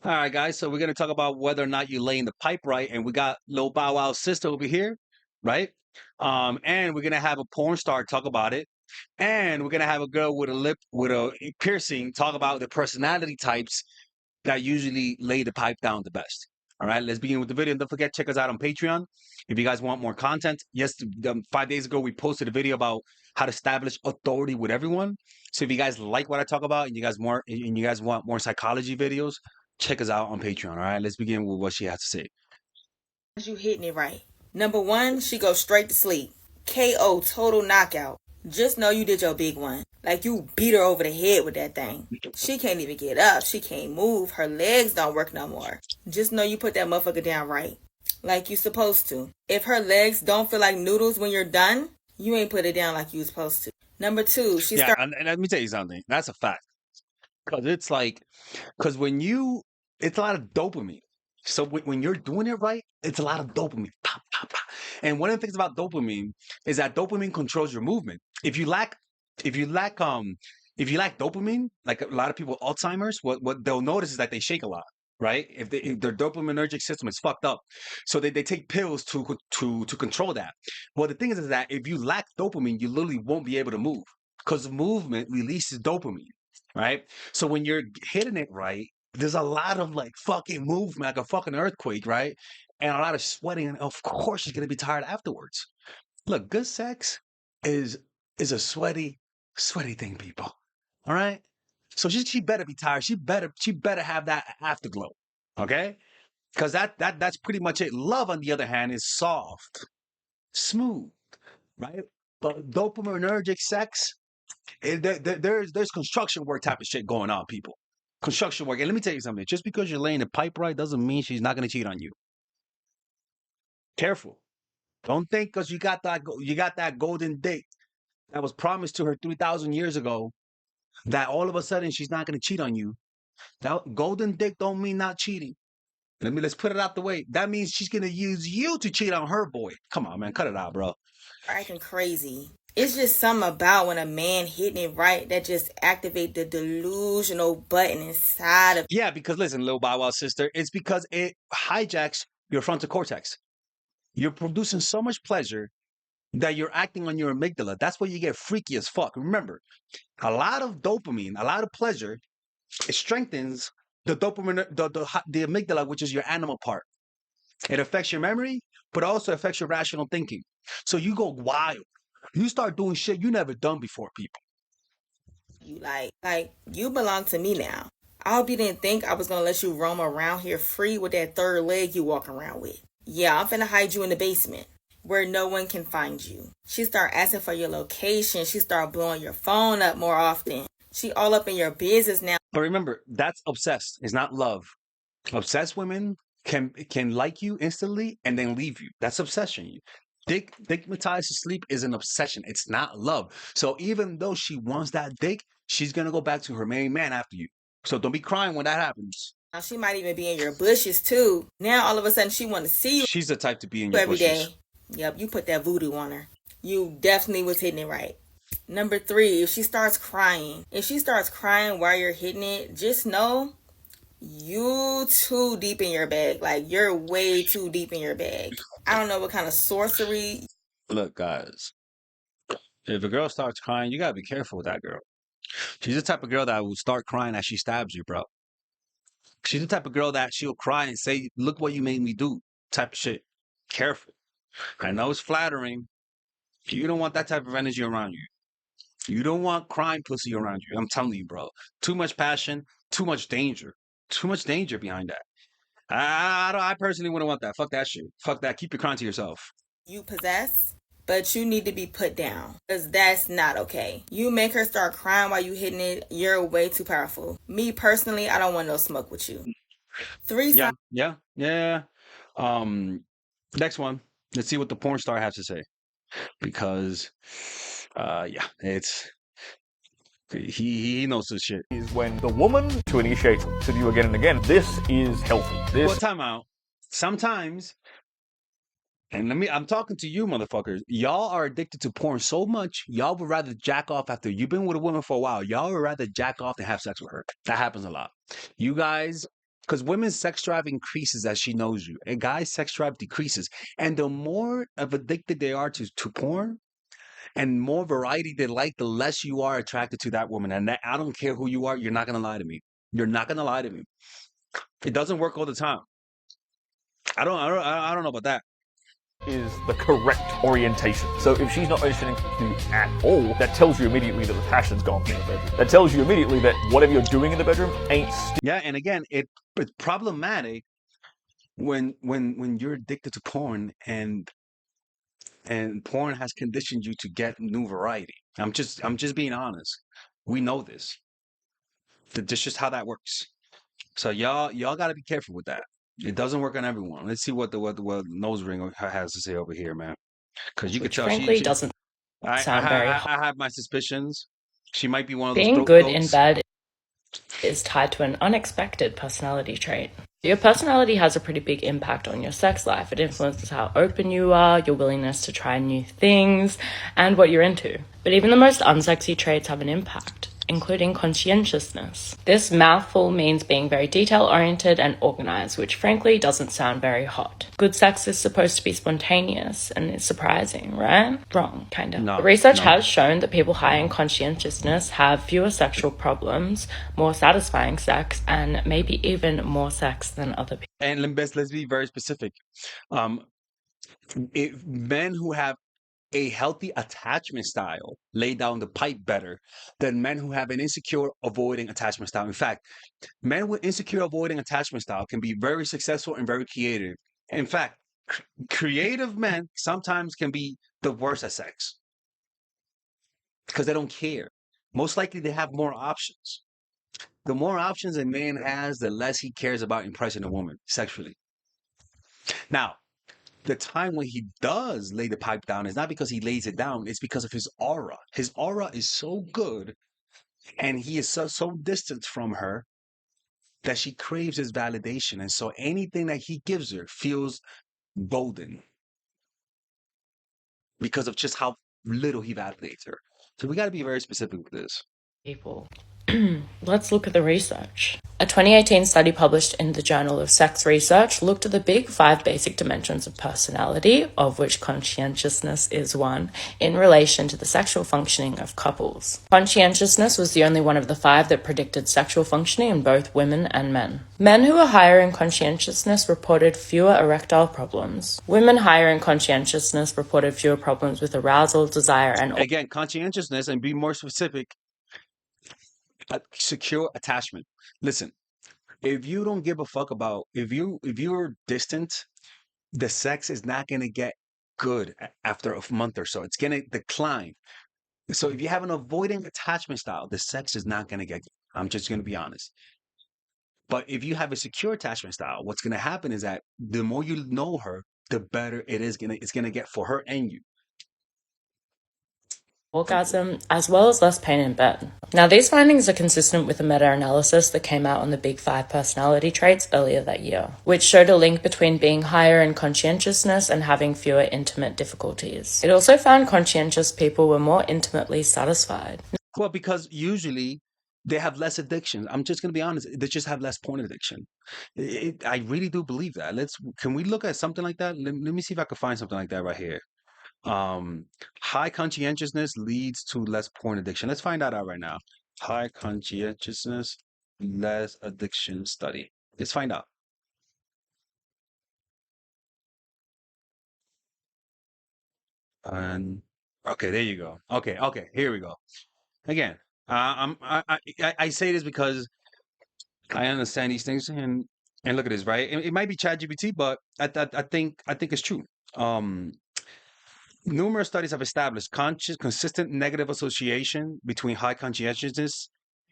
All right, guys. So we're gonna talk about whether or not you're laying the pipe right, and we got Lil Bow Wow's sister over here, right? And we're gonna have a porn star talk about it, and we're gonna have a girl with a lip with a piercing talk about the personality types that usually lay the pipe down the best. All right, let's begin with the video. And don't forget, check us out on Patreon if you guys want more content. Yes, 5 days ago we posted a video about how to establish authority with everyone. So if you guys like what I talk about and you guys want more psychology videos, check us out on Patreon. All right, let's begin with what she has to say. You hitting it right. Number one, she goes straight to sleep. KO, total knockout. Just know you did your big one. Like you beat her over the head with that thing. She can't even get up. She can't move. Her legs don't work no more. Just know you put that motherfucker down right. Like you supposed to. If her legs don't feel like noodles when you're done, you ain't put it down like you supposed to. Number two, she starts. And let me tell you something. That's a fact. Because it's a lot of dopamine. So when you're doing it right, it's a lot of dopamine. Pop, pop, pop. And one of the things about dopamine is that dopamine controls your movement. If you lack dopamine, like a lot of people with Alzheimer's, what they'll notice is that they shake a lot, right? If their dopaminergic system is fucked up, so they take pills to control that. Well, the thing is that if you lack dopamine, you literally won't be able to move because movement releases dopamine, right? So when you're hitting it right, there's a lot of like fucking movement, like a fucking earthquake, right? And a lot of sweating, and of course she's gonna be tired afterwards. Look, good sex is a sweaty thing, people. All right. So she better be tired. She better have that afterglow. Okay? Because that's pretty much it. Love, on the other hand, is soft, smooth, right? But dopaminergic sex, there's construction work type of shit going on, people. Construction work. And let me tell you something. Just because you're laying the pipe right doesn't mean she's not gonna cheat on you. Careful. Don't think because you got that golden date that was promised to her 3,000 years ago that all of a sudden she's not going to cheat on you. That golden dick don't mean not cheating. Let's put it out the way. That means she's going to use you to cheat on her boy. Come on, man. Cut it out, bro. Acting crazy. It's just something about when a man hitting it right that just activate the delusional button inside of. Yeah, because listen, Lil Bow Wow sister, it's because it hijacks your frontal cortex. You're producing so much pleasure that you're acting on your amygdala. That's where you get freaky as fuck. Remember, a lot of dopamine, a lot of pleasure, it strengthens the dopamine, the amygdala, which is your animal part. It affects your memory, but also affects your rational thinking. So you go wild. You start doing shit you never done before, people. You like you belong to me now. I hope you didn't think I was gonna let you roam around here free with that third leg you walking around with. Yeah, I'm finna hide you in the basement where no one can find you. She start asking for your location. She start blowing your phone up more often. She all up in your business now. But remember, that's obsessed. It's not love. Obsessed women can like you instantly and then leave you. That's obsession. Dickmatized to sleep is an obsession. It's not love. So even though she wants that dick, she's gonna go back to her main man after you. So don't be crying when that happens. Now she might even be in your bushes too. Now all of a sudden she want to see you. She's the type to be in your every bushes. day. Yep, you put that voodoo on her. You definitely was hitting it right. Number three, if she starts crying while you're hitting it, just know you too deep in your bag. Like you're way too deep in your bag. I don't know what kind of sorcery. Look, guys, if a girl starts crying, you gotta be careful with that girl. She's the type of girl that will start crying as she stabs you, bro. She's the type of girl that she'll cry and say, "Look what you made me do," type of shit. Careful. I know it's flattering. You don't want that type of energy around you. You don't want crying pussy around you. I'm telling you, bro. Too much passion, too much danger. Too much danger behind that. I personally wouldn't want that. Fuck that shit. Fuck that. Keep your crying to yourself. You possess, but you need to be put down because that's not okay. You make her start crying while you hitting it. You're way too powerful. Me personally, I don't want no smoke with you. Yeah. Next one. Let's see what the porn star has to say. Because, it's he knows this shit. Is when the woman to initiate to you again and again. This is healthy. Well, time out. Sometimes, and I'm talking to you, motherfuckers. Y'all are addicted to porn so much, y'all would rather jack off after you've been with a woman for a while. Y'all would rather jack off than have sex with her. That happens a lot. You guys because women's sex drive increases as she knows you. A guy's sex drive decreases. And the more of addicted they are to porn and more variety they like, the less you are attracted to that woman. And that, I don't care who you are, you're not going to lie to me. You're not going to lie to me. It doesn't work all the time. I don't know about that. Is the correct orientation. So if she's not interested in you at all, that tells you immediately that the passion's gone from the bedroom. That tells you immediately that whatever you're doing in the bedroom ain't Yeah, and again, it's problematic when you're addicted to porn and porn has conditioned you to get new variety. I'm just being honest. We know this. That's just how that works. So y'all got to be careful with that. It doesn't work on everyone. Let's see what the nose ring has to say over here, man. Because you could which tell frankly doesn't sound very hot. I have my suspicions. She might be one of those Being throat good in goats. bed is tied to an unexpected personality trait. Your personality has a pretty big impact on your sex life. It influences how open you are, your willingness to try new things, and what you're into. But even the most unsexy traits have an impact, including conscientiousness. This mouthful means being very detail-oriented and organized, which frankly doesn't sound very hot. Good sex is supposed to be spontaneous and it's surprising, right? Wrong, kind of. No, Research no. has shown that people high in conscientiousness have fewer sexual problems, more satisfying sex, and maybe even more sex than other people. And let's be very specific. If men who have a healthy attachment style lay down the pipe better than men who have an insecure avoiding attachment style. In fact, men with insecure avoiding attachment style can be very successful and very creative. In fact, creative men sometimes can be the worst at sex because they don't care. Most likely they have more options. The more options a man has, the less he cares about impressing a woman sexually. Now, the time when he does lay the pipe down is not because he lays it down, it's because of his aura. His aura is so good and he is so distant from her that she craves his validation. And so anything that he gives her feels golden because of just how little he validates her. So we got to be very specific with this. People. Let's look at the research. A 2018 study published in the Journal of Sex Research looked at the big 5 basic dimensions of personality, of which conscientiousness is one, in relation to the sexual functioning of couples. Conscientiousness was the only one of the 5 that predicted sexual functioning in both women and men. Men who were higher in conscientiousness reported fewer erectile problems. Women higher in conscientiousness reported fewer problems with arousal, desire, and Again, conscientiousness, and be more specific, secure attachment. Listen, if you don't give a fuck about if you're distant, the sex is not going to get good after a month or so. It's going to decline. So if you have an avoiding attachment style, the sex is not going to get good. I'm just going to be honest. But if you have a secure attachment style, what's going to happen is that the more you know her, the better it's going to get for her and you. orgasm, as well as less pain in bed. Now, these findings are consistent with a meta-analysis that came out on the Big 5 personality traits earlier that year, which showed a link between being higher in conscientiousness and having fewer intimate difficulties. It also found conscientious people were more intimately satisfied. Well, because usually they have less addiction. I'm just going to be honest. They just have less porn addiction. I really do believe that. Can we look at something like that? Let me see if I can find something like that right here. High conscientiousness leads to less porn addiction. Let's find that out right now. High conscientiousness, less addiction study. Let's find out. And okay, there you go. Okay, here we go. Again, I say this because I understand these things, and look at this, right? It might be ChatGPT, but I think it's true. Um, Numerous studies have established consistent negative association between high conscientiousness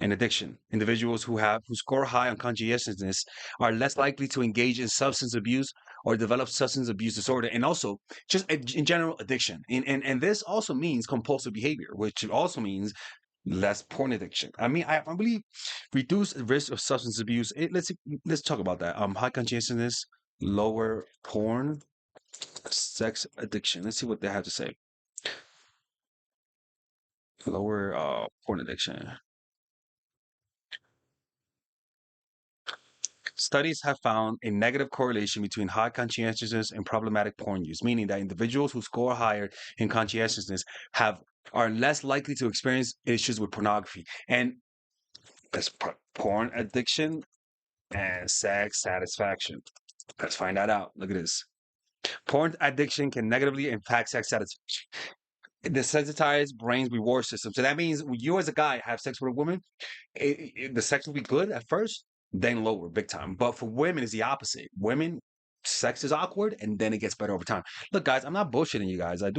and addiction. Individuals who score high on conscientiousness are less likely to engage in substance abuse or develop substance abuse disorder, and also just in general addiction. And this also means compulsive behavior, which also means less porn addiction. I mean, I believe reduce risk of substance abuse. Let's talk about that. High conscientiousness, lower porn, sex addiction. Let's see what they have to say. Lower porn addiction. Studies have found a negative correlation between high conscientiousness and problematic porn use, meaning that individuals who score higher in conscientiousness are less likely to experience issues with pornography. And that's porn addiction and sex satisfaction. Let's find that out. Look at this. Porn addiction can negatively impact sex satisfaction. The desensitized brain's reward system. So that means when you as a guy have sex with a woman, the sex will be good at first, then lower big time. But for women, it's the opposite. Women, sex is awkward, and then it gets better over time. Look, guys, I'm not bullshitting you guys. I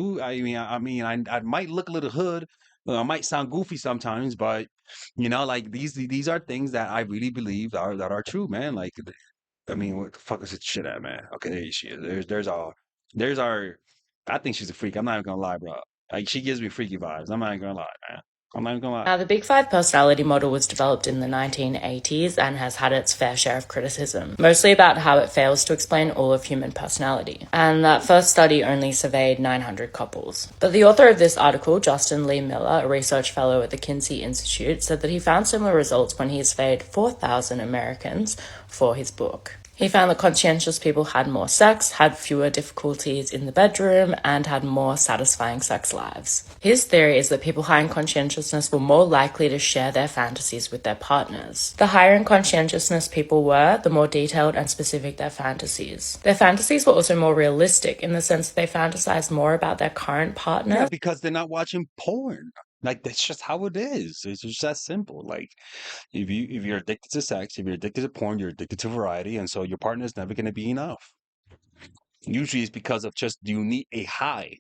might look a little hood. I might sound goofy sometimes, but like these are things that I really believe that are true, man. Like, I mean, what the fuck is this shit at, man? Okay, there she is. There's our. I think she's a freak. I'm not even gonna lie, bro. Like, she gives me freaky vibes. I'm not even gonna lie, man. I'm not even gonna lie. Now, the Big Five personality model was developed in the 1980s and has had its fair share of criticism, mostly about how it fails to explain all of human personality. And that first study only surveyed 900 couples. But the author of this article, Justin Lee Miller, a research fellow at the Kinsey Institute, said that he found similar results when he surveyed 4,000 Americans for his book. He found that conscientious people had more sex, had fewer difficulties in the bedroom, and had more satisfying sex lives. His theory is that people high in conscientiousness were more likely to share their fantasies with their partners. The higher in conscientiousness people were, the more detailed and specific their fantasies. Their fantasies were also more realistic in the sense that they fantasized more about their current partner. Yeah, because they're not watching porn. Like, that's just how it is. It's just that simple. Like, if you're addicted to sex, if you're addicted to porn, you're addicted to variety, and so your partner is never going to be enough. Usually, it's because of just you need a high.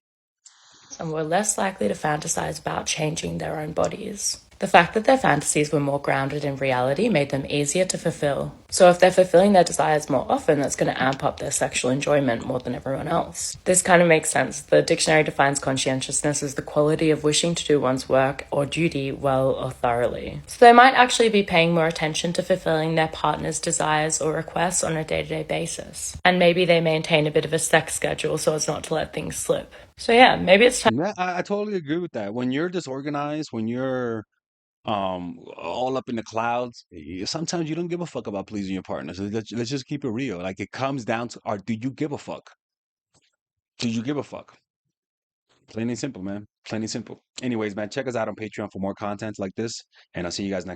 And were less likely to fantasize about changing their own bodies. The fact that their fantasies were more grounded in reality made them easier to fulfill. So if they're fulfilling their desires more often, that's going to amp up their sexual enjoyment more than everyone else. This kind of makes sense. The dictionary defines conscientiousness as the quality of wishing to do one's work or duty well or thoroughly. So they might actually be paying more attention to fulfilling their partner's desires or requests on a day-to-day basis. And maybe they maintain a bit of a sex schedule so as not to let things slip. So yeah, maybe it's time. Yeah, I totally agree with that. When you're disorganized, when you're all up in the clouds, sometimes you don't give a fuck about pleasing your partner. So let's just keep it real. Like, it comes down to, do you give a fuck? Do you give a fuck? Plain and simple, man. Plain and simple. Anyways, man, check us out on Patreon for more content like this, and I'll see you guys next